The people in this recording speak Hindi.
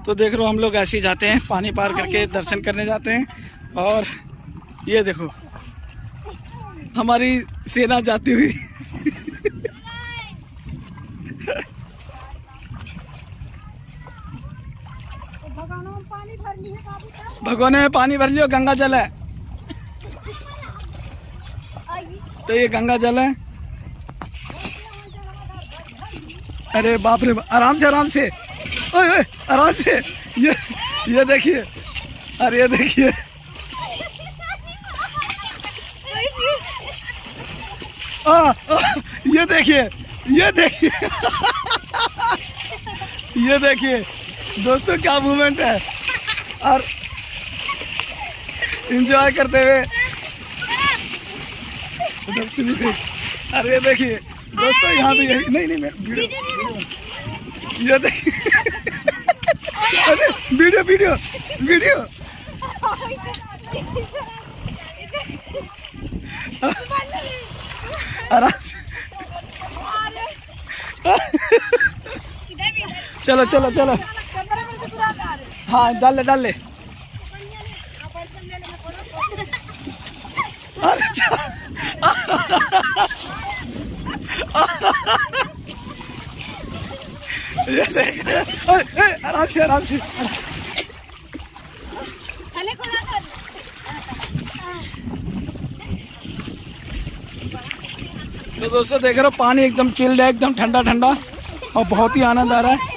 तो देख रहे हो हम लोग ऐसे ही जाते हैं, पानी पार करके दर्शन करने जाते हैं। और ये देखो हमारी सेना जाती हुई। भगवान में पानी भर लियो, गंगा जल है। तो ये गंगा जल है। अरे बाप रे, आराम से आराम से, ओए ओए आराम से। ये देखिए, अरे ये देखिए, ये देखिए, ये देखिए, ये देखिए दोस्तों क्या मूवमेंट है। और एंजॉय करते हुए, अरे देखिए दोस्तों यहाँ भी यही, नहीं मैं ये देखिए, अरे वीडियो वीडियो वीडियो, आराम से। चलो चलो चलो, हाँ डाल ले डाल ले। ये देख, आराम से आराम से। तो दोस्तों देख रहे हो पानी एकदम चिल्ड है, एकदम ठंडा ठंडा, और बहुत ही आनंद आ रहा है।